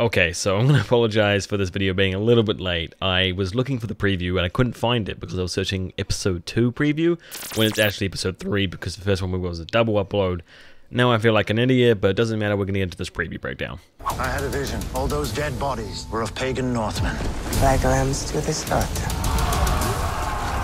Okay, so I'm going to apologize for this video being a little bit late. I was looking for the preview and I couldn't find it because I was searching episode 2 preview when it's actually episode 3 because the first one was a double upload. Now I feel like an idiot, but it doesn't matter, we're going to get into this preview breakdown. I had a vision. All those dead bodies were of pagan Northmen. Like lambs to the slaughter.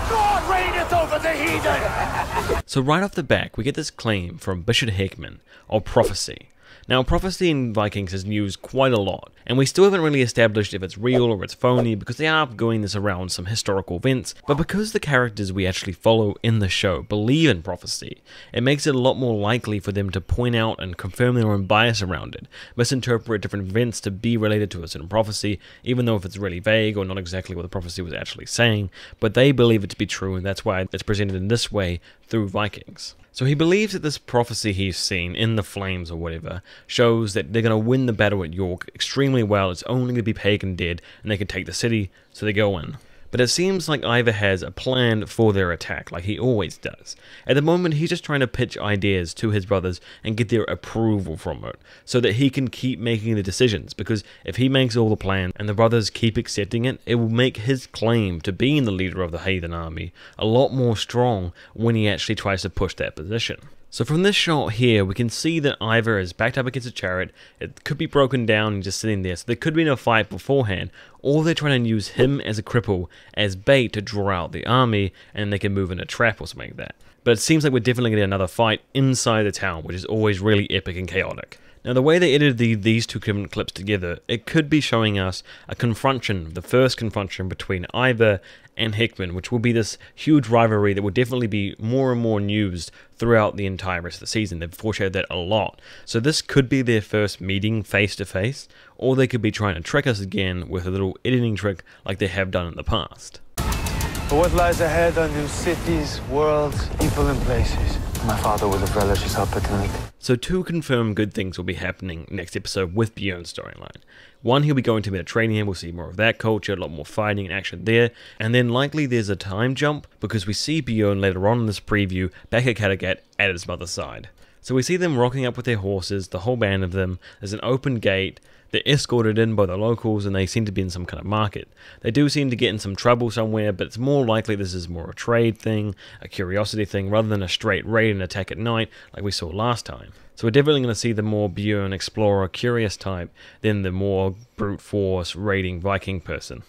God reigneth over the heathen! So right off the back, we get this claim from Bishop Hickman of prophecy. Now, prophecy in Vikings is used quite a lot, and we still haven't really established if it's real or it's phony because they are going this around some historical events, but because the characters we actually follow in the show believe in prophecy, it makes it a lot more likely for them to point out and confirm their own bias around it, misinterpret different events to be related to a certain prophecy, even though if it's really vague or not exactly what the prophecy was actually saying, but they believe it to be true, and that's why it's presented in this way through Vikings. So he believes that this prophecy he's seen in the flames or whatever shows that they're going to win the battle at York extremely well. It's only going to be pagan dead and they can take the city, so they go in. But it seems like Ivar has a plan for their attack, like he always does. At the moment, he's just trying to pitch ideas to his brothers and get their approval from it, so that he can keep making the decisions, because if he makes all the plans and the brothers keep accepting it, it will make his claim to being the leader of the heathen army a lot more strong when he actually tries to push that position. So from this shot here, we can see that Ivar is backed up against a chariot. It could be broken down and just sitting there, so there could be no fight beforehand, or they're trying to use him as a cripple, as bait to draw out the army, and they can move in a trap or something like that. But it seems like we're definitely getting another fight inside the town, which is always really epic and chaotic. Now, the way they edited these two clips together, it could be showing us a confrontation, the first confrontation between Ivar and Hickman, which will be this huge rivalry that will definitely be more and more used throughout the entire rest of the season. They've foreshadowed that a lot. So this could be their first meeting face to face, or they could be trying to trick us again with a little editing trick like they have done in the past. But what lies ahead are new cities, worlds, people and places. My father would have relished this opportunity. So 2 confirmed good things will be happening next episode with Bjorn's storyline. 1, he'll be going to Mediterranean, we'll see more of that culture, a lot more fighting and action there, and then likely there's a time jump because we see Bjorn later on in this preview back at Kattegat at his mother's side. So we see them rocking up with their horses, the whole band of them, there's an open gate, they're escorted in by the locals and they seem to be in some kind of market. They do seem to get in some trouble somewhere, but it's more likely this is more a trade thing, a curiosity thing, rather than a straight raid and attack at night like we saw last time. So we're definitely going to see the more Bjorn explorer, curious type, than the more brute force raiding Viking person.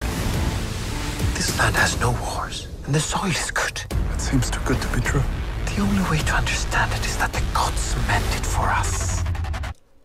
This land has no wars, and the soil is good. It seems too good to be true. The only way to understand it is that the gods meant it for us.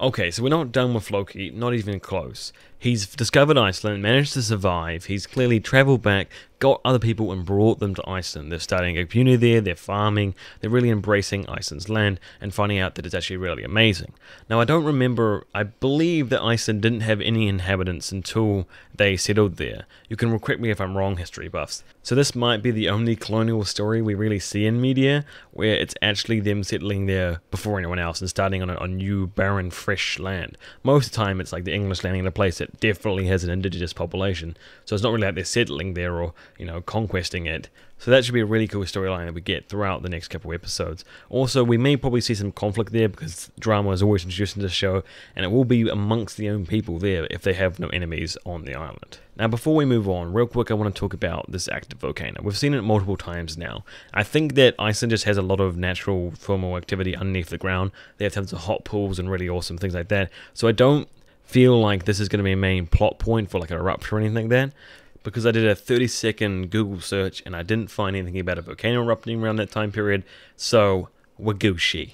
Okay, so we're not done with Floki, not even close. He's discovered Iceland, managed to survive, he's clearly travelled back, got other people and brought them to Iceland. They're starting a community there, they're farming, they're really embracing Iceland's land and finding out that it's actually really amazing. Now I don't remember, I believe that Iceland didn't have any inhabitants until they settled there. You can correct me if I'm wrong, history buffs. So this might be the only colonial story we really see in media, where it's actually them settling there before anyone else and starting on a new barren fresh land. Most of the time it's like the English landing in a place that definitely has an indigenous population, so it's not really like they're settling there or, you know, conquesting it. So that should be a really cool storyline that we get throughout the next couple of episodes. Also, we may probably see some conflict there because drama is always introduced in the show, and it will be amongst the own people there if they have no enemies on the island. Now, before we move on, real quick, I want to talk about this active volcano. We've seen it multiple times now. I think that Iceland just has a lot of natural thermal activity underneath the ground. They have tons of hot pools and really awesome things like that. So I don't feel like this is going to be a main plot point for like an eruption or anything like that, because I did a 30-second Google search and I didn't find anything about a volcano erupting around that time period, so we're Gucci.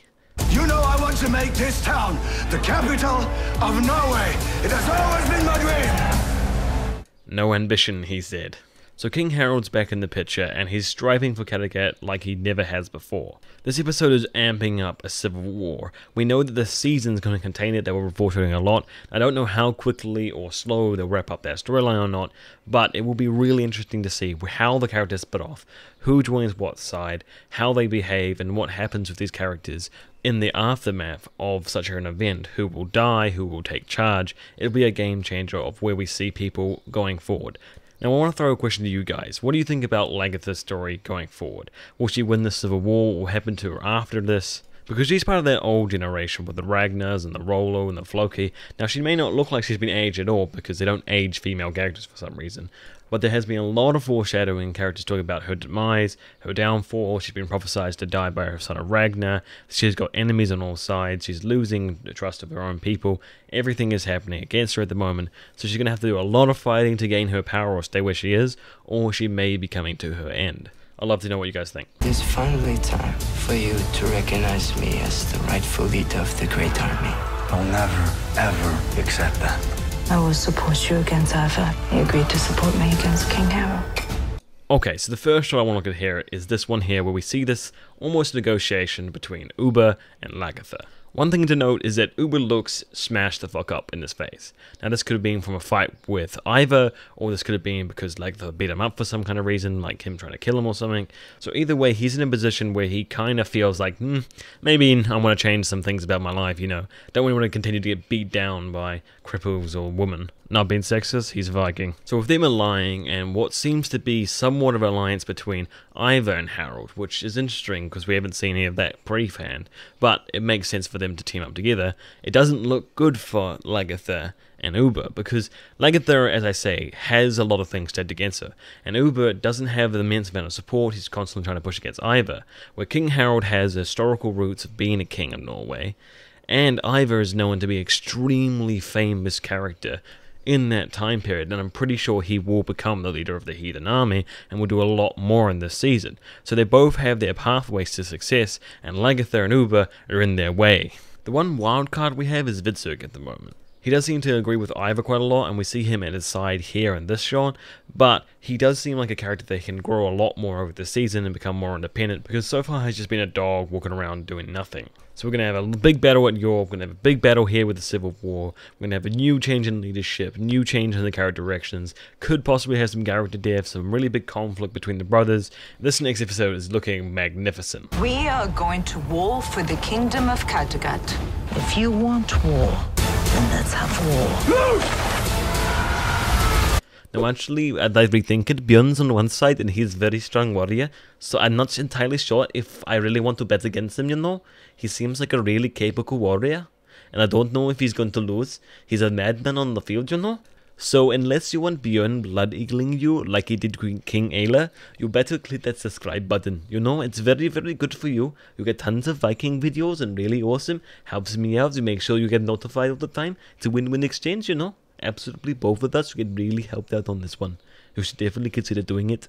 You know I want to make this town the capital of Norway. It has always been my dream. No ambition, he said. So King Harald's back in the picture, and he's striving for Kattegat like he never has before. This episode is amping up a civil war. We know that the season's going to contain it, they were foreshadowing a lot. I don't know how quickly or slow they'll wrap up that storyline or not, but it will be really interesting to see how the characters split off, who joins what side, how they behave, and what happens with these characters in the aftermath of such an event. Who will die, who will take charge. It'll be a game changer of where we see people going forward. Now I want to throw a question to you guys. What do you think about Lagertha's story going forward? Will she win the Civil War? What will happen to her after this? because she's part of that old generation with the Ragnars and the Rollo and the Floki. Now, she may not look like she's been aged at all because they don't age female characters for some reason, but there has been a lot of foreshadowing, characters talking about her demise, her downfall. She's been prophesied to die by her son of Ragnar. She's got enemies on all sides. She's losing the trust of her own people. Everything is happening against her at the moment, so she's going to have to do a lot of fighting to gain her power or stay where she is, or she may be coming to her end. I'd love to know what you guys think. It's finally time for you to recognize me as the rightful leader of the great army. I'll never, ever accept that. I will support you against Ivar. You agreed to support me against King Harald. Okay, so the first shot I want to look at here is this one here, where we see this almost negotiation between Ubbe and Lagertha. One thing to note is that Ubbe looks smashed the fuck up in this phase. Now, this could have been from a fight with Ivar, or this could have been because Lagertha beat him up for some kind of reason, like him trying to kill him or something. So either way, he's in a position where he kind of feels like, maybe I want to change some things about my life, you know. Don't really want to continue to get beat down by cripples or women. Not being sexist, he's a Viking. So with them allying and what seems to be somewhat of an alliance between Ivar and Harald, which is interesting because we haven't seen any of that beforehand, but it makes sense for them to team up together. It doesn't look good for Lagertha and Ubbe, because Lagertha, as I say, has a lot of things stacked against her, and Ubbe doesn't have an immense amount of support. He's constantly trying to push against Ivar, where King Harald has historical roots of being a king of Norway, and Ivar is known to be an extremely famous character in that time period, and I'm pretty sure he will become the leader of the heathen army and will do a lot more in this season. So they both have their pathways to success, and Lagertha and Ubbe are in their way. The one wild card we have is Vidsug at the moment. He does seem to agree with Ivar quite a lot, and we see him at his side here in this shot, but he does seem like a character that can grow a lot more over the season and become more independent, because so far he's just been a dog walking around doing nothing. So we're going to have a big battle at York, we're going to have a big battle here with the Civil War, we're going to have a new change in leadership, new change in the character directions, could possibly have some character deaths, some really big conflict between the brothers. This next episode is looking magnificent. We are going to war for the kingdom of Kattegat. If you want war, then let's have war. Now actually, as I rethink it, Bjorn's on one side and he's a very strong warrior, so I'm not entirely sure if I really want to bet against him, you know. He seems like a really capable warrior, and I don't know if he's going to lose. He's a madman on the field, you know. So unless you want Bjorn blood-eagling you like he did King Ayla, you better click that subscribe button. You know, it's very, very good for you. You get tons of Viking videos and really awesome. Helps me out to make sure you get notified all the time. It's a win-win exchange, you know. Absolutely, both of us get really helped out on this one. You should definitely consider doing it.